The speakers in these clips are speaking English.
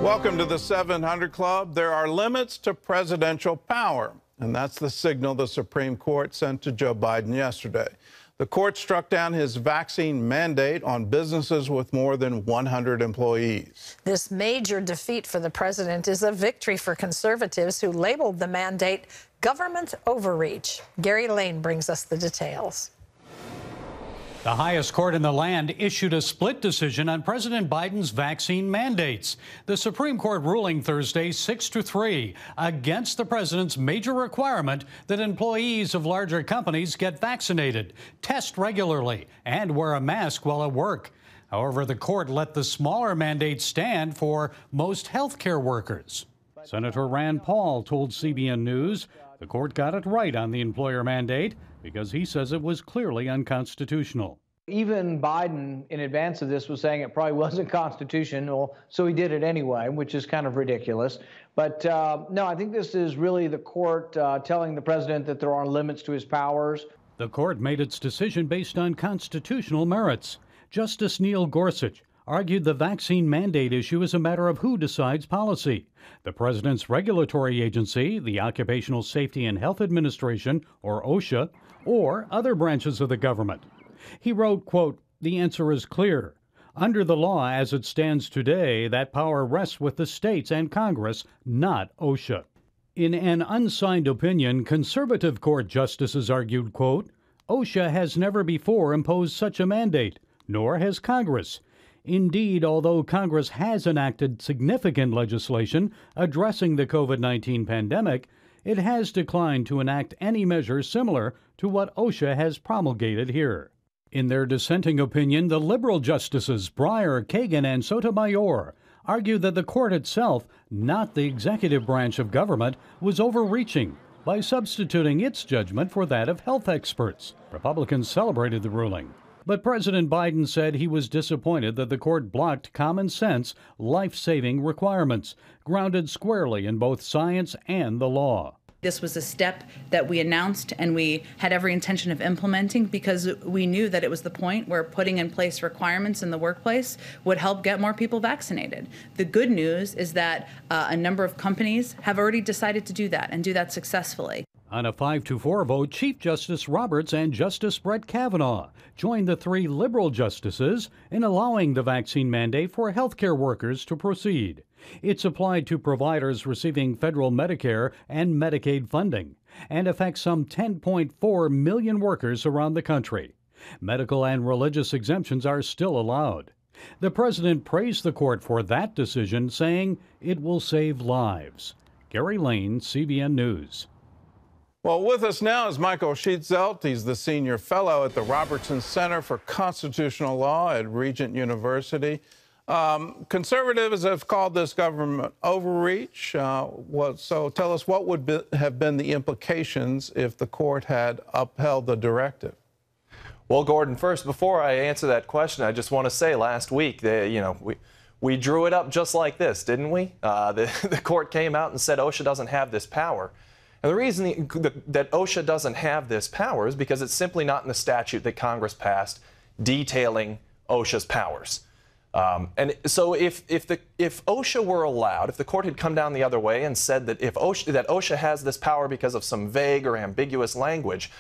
Welcome to the 700 Club. There are limits to presidential power, and that's the signal the Supreme Court sent to Joe Biden yesterday. The court struck down his vaccine mandate on businesses with more than 100 employees. This major defeat for the president is a victory for conservatives who labeled the mandate government overreach. Gary Lane brings us the details. The highest court in the land issued a split decision on President Biden's vaccine mandates. The Supreme Court ruling Thursday 6-3 against the president's major requirement that employees of larger companies get vaccinated, test regularly, and wear a mask while at work. However, the court let the smaller mandate stand for most healthcare workers. Senator Rand Paul told CBN News the court got it right on the employer mandate because he says it was clearly unconstitutional. Even Biden, in advance of this, was saying it probably wasn't constitutional, so he did it anyway, which is kind of ridiculous. But no, I think this is really the court telling the president that there are limits to his powers. The court made its decision based on constitutional merits. Justice Neil Gorsuch argued the vaccine mandate issue is a matter of who decides policy. The president's regulatory agency, the Occupational Safety and Health Administration, or OSHA, or other branches of the government. He wrote, quote, "The answer is clear. Under the law as it stands today, that power rests with the states and Congress, not OSHA." In an unsigned opinion, conservative court justices argued, quote, "OSHA has never before imposed such a mandate, nor has Congress. Indeed, although Congress has enacted significant legislation addressing the COVID-19 pandemic, it has declined to enact any measure similar to what OSHA has promulgated here." In their dissenting opinion, the liberal justices Breyer, Kagan, and Sotomayor argued that the court itself, not the executive branch of government, was overreaching by substituting its judgment for that of health experts. Republicans celebrated the ruling. But President Biden said he was disappointed that the court blocked common sense, life-saving requirements, grounded squarely in both science and the law. This was a step that we announced and we had every intention of implementing because we knew that it was the point where putting in place requirements in the workplace would help get more people vaccinated. The good news is that a number of companies have already decided to do that and do that successfully. On a 5-4 vote, Chief Justice Roberts and Justice Brett Kavanaugh joined the three liberal justices in allowing the vaccine mandate for healthcare workers to proceed. It's applied to providers receiving federal Medicare and Medicaid funding and affects some 10.4 million workers around the country. Medical and religious exemptions are still allowed. The president praised the court for that decision, saying it will save lives. Gary Lane, CBN News. Well, with us now is Michael Sheetzel. He's the senior fellow at the Robertson Center for Constitutional Law at Regent University. Conservatives have called this government overreach. So tell us what would have been the implications if the court had upheld the directive? Well, Gordon, first, before I answer that question, I just want to say last week that, we drew it up just like this, didn't we? The court came out and said OSHA doesn't have this power. And the reason that OSHA doesn't have this power is because it's simply not in the statute that Congress passed detailing OSHA's powers. And so if OSHA were allowed, if the court had come down the other way and said that that OSHA has this power because of some vague or ambiguous language,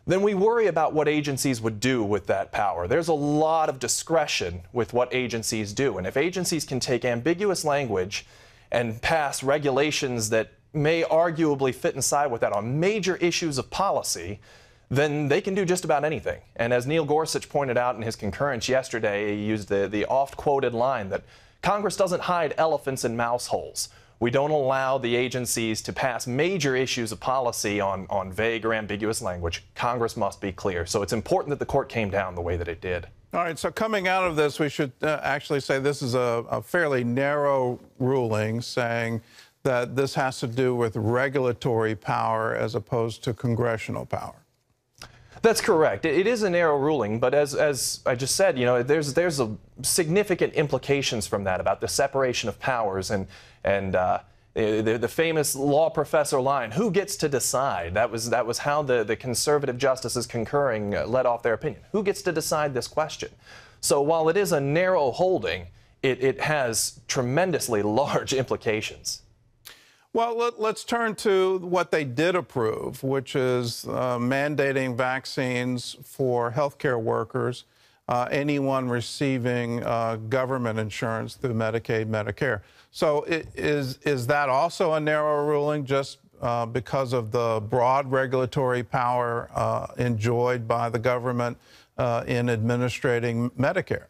then we worry about what agencies would do with that power. There's a lot of discretion with what agencies do. And if agencies can take ambiguous language and pass regulations that may arguably fit inside with that on major issues of policy, then they can do just about anything. And as Neil Gorsuch pointed out in his concurrence yesterday, he used the oft-quoted line that Congress doesn't hide elephants in mouse holes. We don't allow the agencies to pass major issues of policy on vague or ambiguous language. Congress must be clear. So it's important that the court came down the way that it did. All right, so coming out of this, we should actually say this is a fairly narrow ruling, saying that this has to do with regulatory power as opposed to congressional power. That's correct. It is a narrow ruling, but as I just said, there's a significant implications from that about the separation of powers and the famous law professor line, who gets to decide? That was how the conservative justices concurring let off their opinion. Who gets to decide this question? So while it is a narrow holding, it has tremendously large implications. Well, let's turn to what they did approve, which is mandating vaccines for healthcare workers, anyone receiving government insurance through Medicaid, Medicare. So is that also a narrow ruling just because of the broad regulatory power enjoyed by the government in administrating Medicare?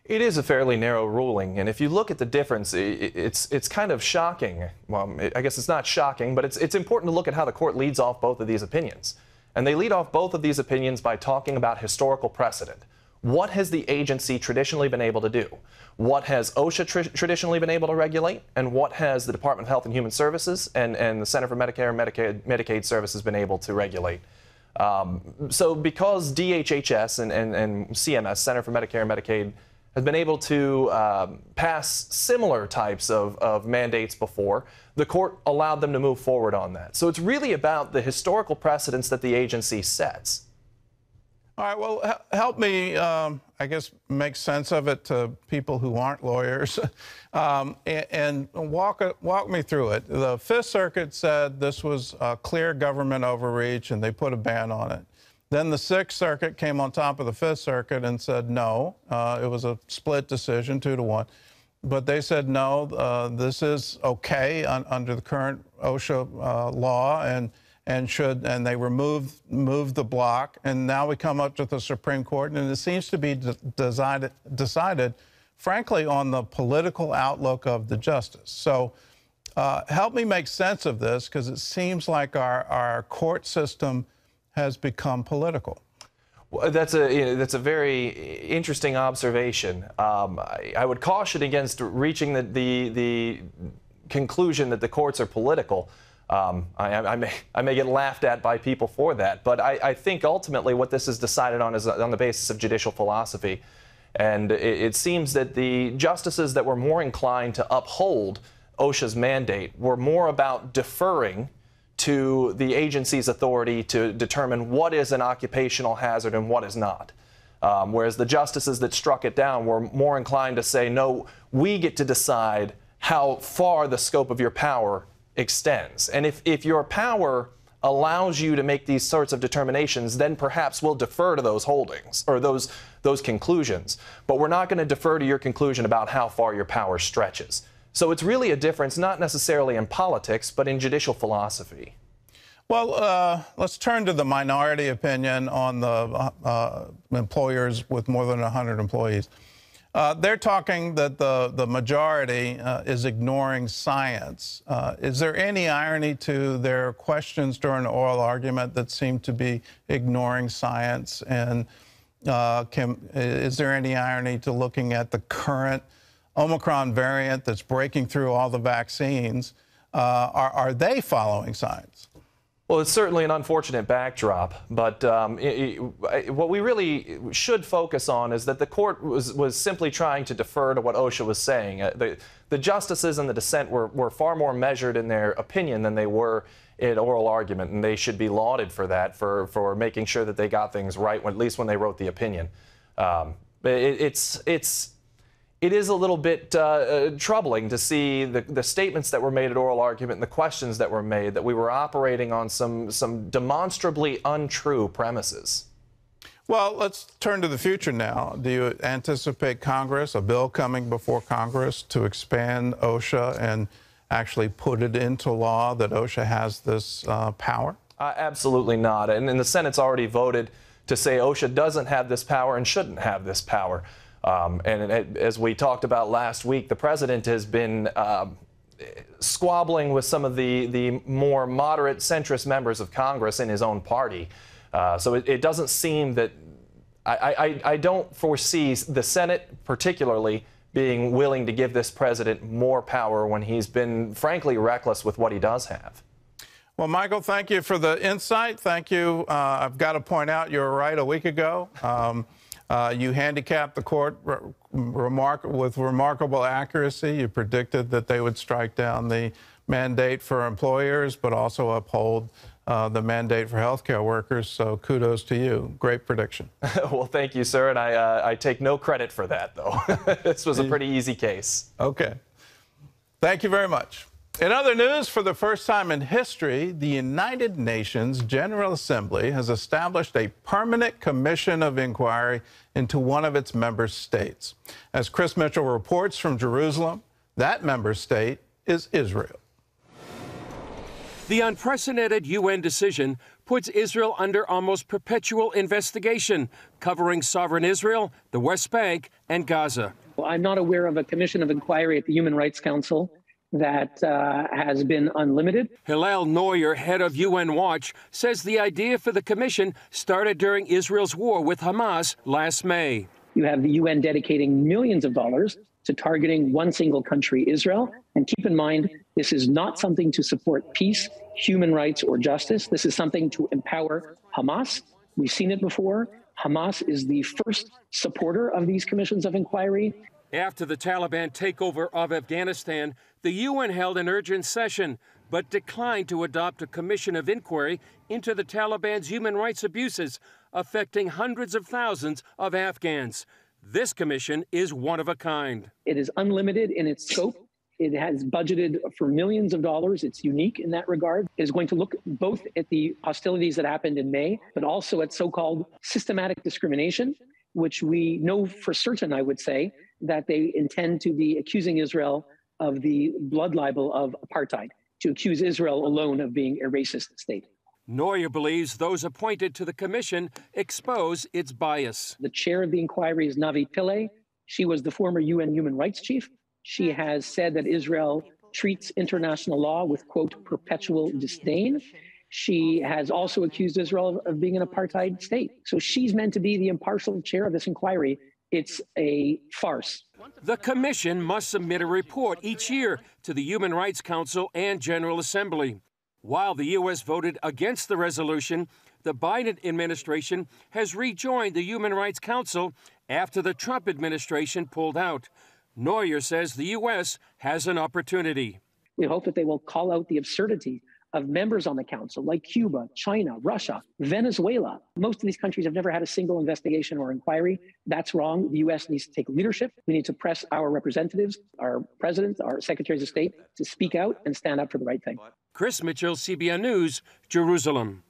It is a fairly narrow ruling, and if you look at the difference, it's kind of shocking. Well, I guess it's not shocking, but it's important to look at how the court leads off both of these opinions. And they lead off both of these opinions by talking about historical precedent. What has the agency traditionally been able to do? What has OSHA traditionally been able to regulate? And what has the Department of Health and Human Services and the Center for Medicare and Medicaid Services been able to regulate? So because DHHS and CMS, Center for Medicare and Medicaid, has been able to pass similar types of mandates before, the court allowed them to move forward on that. So it's really about the historical precedents that the agency sets. All right, well, help me, I guess, make sense of it to people who aren't lawyers and walk me through it. The Fifth Circuit said this was a clear government overreach and they put a ban on it. Then the Sixth Circuit came on top of the Fifth Circuit and said no. It was a split decision, 2-1. But they said no, this is okay under the current OSHA law and they moved the block. And now we come up to the Supreme Court, and it seems to be decided, frankly, on the political outlook of the justice. So help me make sense of this, because it seems like our court system has become political. Well, that's a very interesting observation. I would caution against reaching the conclusion that the courts are political. I may get laughed at by people for that, but I think ultimately what this is decided on is on the basis of judicial philosophy. And it seems that the justices that were more inclined to uphold OSHA's mandate were more about deferring to the agency's authority to determine what is an occupational hazard and what is not. Whereas the justices that struck it down were more inclined to say, no, we get to decide how far the scope of your power extends. And if your power allows you to make these sorts of determinations, then perhaps we'll defer to those holdings or those conclusions. But we're not going to defer to your conclusion about how far your power stretches. So it's really a difference, not necessarily in politics, but in judicial philosophy. Well, let's turn to the minority opinion on the employers with more than 100 employees. They're talking that the majority is ignoring science. Is there any irony to their questions during the oral argument that seem to be ignoring science? And is there any irony to looking at the current Omicron variant that's breaking through all the vaccines? Are they following science? Well, it's certainly an unfortunate backdrop, but what we really should focus on is that the court was simply trying to defer to what OSHA was saying. The justices in the dissent were far more measured in their opinion than they were in oral argument, and they should be lauded for that, for making sure that they got things right, at least when they wrote the opinion. It is a little bit troubling to see the statements that were made at oral argument and the questions that were made, that we were operating on some demonstrably untrue premises. Well, let's turn to the future now. Do you anticipate Congress, a bill coming before Congress to expand OSHA and actually put it into law that OSHA has this power? Absolutely not. And the Senate's already voted to say OSHA doesn't have this power and shouldn't have this power. And as we talked about last week, the president has been squabbling with some of the more moderate centrist members of Congress in his own party. So it doesn't seem that I don't foresee the Senate particularly being willing to give this president more power when he's been, frankly, reckless with what he does have. Well, Michael, thank you for the insight. Thank you. I've got to point out you were right a week ago. You handicapped the court with remarkable accuracy. You predicted that they would strike down the mandate for employers, but also uphold the mandate for healthcare workers. So kudos to you. Great prediction. Well, thank you, sir. And I take no credit for that, though. This was a pretty easy case. Okay. Thank you very much. In other news, for the first time in history, the United Nations General Assembly has established a permanent commission of inquiry into one of its member states. As Chris Mitchell reports from Jerusalem, that member state is Israel. The unprecedented UN decision puts Israel under almost perpetual investigation, covering sovereign Israel, the West Bank, and Gaza. Well, I'm not aware of a commission of inquiry at the Human Rights Council that has been unlimited. Hillel Neuer, head of UN Watch, says the idea for the commission started during Israel's war with Hamas last May. You have the UN dedicating millions of dollars to targeting one single country, Israel. And keep in mind, this is not something to support peace, human rights, or justice. This is something to empower Hamas. We've seen it before. Hamas is the first supporter of these commissions of inquiry. After the Taliban takeover of Afghanistan, the UN held an urgent session, but declined to adopt a commission of inquiry into the Taliban's human rights abuses affecting hundreds of thousands of Afghans. This commission is one of a kind. It is unlimited in its scope. It has budgeted for millions of dollars. It's unique in that regard. It is going to look both at the hostilities that happened in May, but also at so-called systematic discrimination, which we know for certain, I would say, that they intend to be accusing Israel of the blood libel of apartheid, to accuse Israel alone of being a racist state. Neuer believes those appointed to the commission expose its bias. The chair of the inquiry is Navi Pillay. She was the former UN human rights chief. She has said that Israel treats international law with, quote, perpetual disdain. She has also accused Israel of being an apartheid state. So she's meant to be the impartial chair of this inquiry. It's a farce. The commission must submit a report each year to the Human Rights Council and General Assembly. While the U.S. voted against the resolution, the Biden administration has rejoined the Human Rights Council after the Trump administration pulled out. Neuer says the U.S. has an opportunity. We hope that they will call out the absurdity of members on the council like Cuba, China, Russia, Venezuela. Most of these countries have never had a single investigation or inquiry. That's wrong. The U.S. needs to take leadership. We need to press our representatives, our presidents, our secretaries of state to speak out and stand up for the right thing. Chris Mitchell, CBN News, Jerusalem.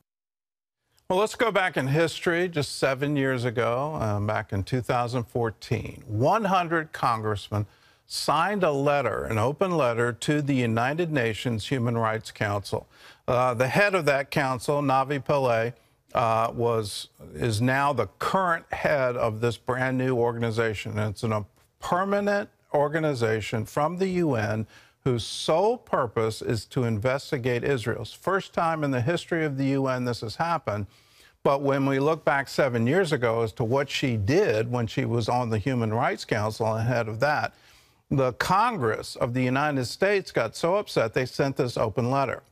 Well, let's go back in history. Just 7 years ago, back in 2014, 100 congressmen signed a letter, an open letter, to the United Nations Human Rights Council. The head of that council, Navi Pillay, is now the current head of this brand new organization. And it's a permanent organization from the UN whose sole purpose is to investigate Israel's first time in the history of the UN this has happened. But when we look back 7 years ago as to what she did when she was on the Human Rights Council and head of that, the Congress of the United States got so upset they sent this open letter.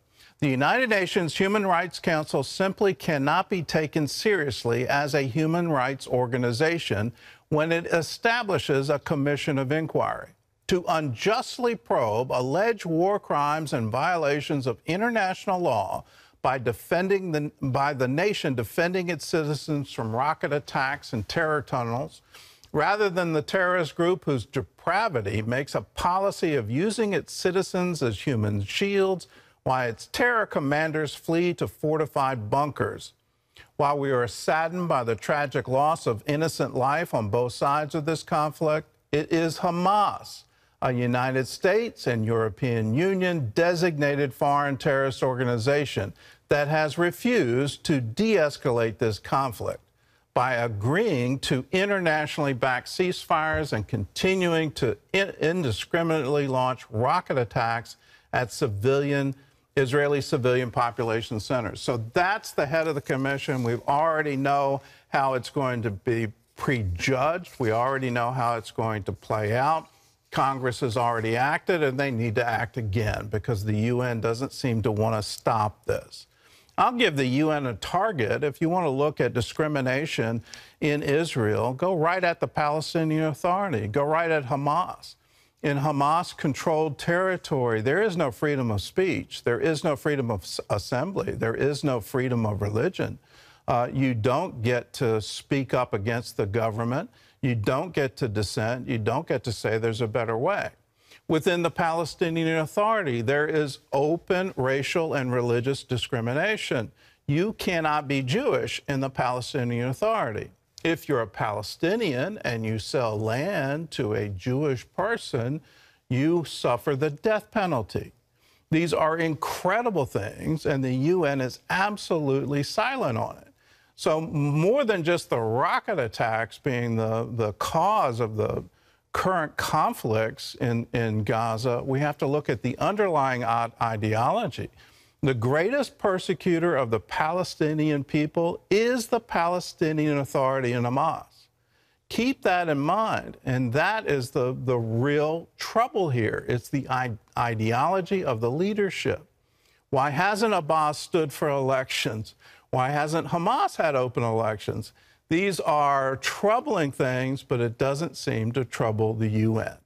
The United Nations Human Rights Council simply cannot be taken seriously as a human rights organization when it establishes a commission of inquiry to unjustly probe alleged war crimes and violations of international law by the nation defending its citizens from rocket attacks and terror tunnels, rather than the terrorist group whose depravity makes a policy of using its citizens as human shields while its terror commanders flee to fortified bunkers. While we are saddened by the tragic loss of innocent life on both sides of this conflict, it is Hamas, a United States and European Union designated foreign terrorist organization, that has refused to de-escalate this conflict by agreeing to internationally backed ceasefires and continuing to indiscriminately launch rocket attacks at Israeli civilian population centers. So that's the head of the commission. We already know how it's going to be prejudged. We already know how it's going to play out. Congress has already acted, and they need to act again because the UN doesn't seem to want to stop this. I'll give the UN a target. If you want to look at discrimination in Israel, go right at the Palestinian Authority. Go right at Hamas. In Hamas-controlled territory, there is no freedom of speech. There is no freedom of assembly. There is no freedom of religion. You don't get to speak up against the government. You don't get to dissent. You don't get to say there's a better way. Within the Palestinian Authority, there is open racial and religious discrimination. You cannot be Jewish in the Palestinian Authority. If you're a Palestinian and you sell land to a Jewish person, you suffer the death penalty. These are incredible things, and the UN is absolutely silent on it. So more than just the rocket attacks being the cause of the current conflicts in Gaza, we have to look at the underlying ideology. The greatest persecutor of the Palestinian people is the Palestinian Authority and Hamas. Keep that in mind, and that is the real trouble here. It's the ideology of the leadership. Why hasn't Abbas stood for elections? Why hasn't Hamas had open elections? These are troubling things, but it doesn't seem to trouble the UN.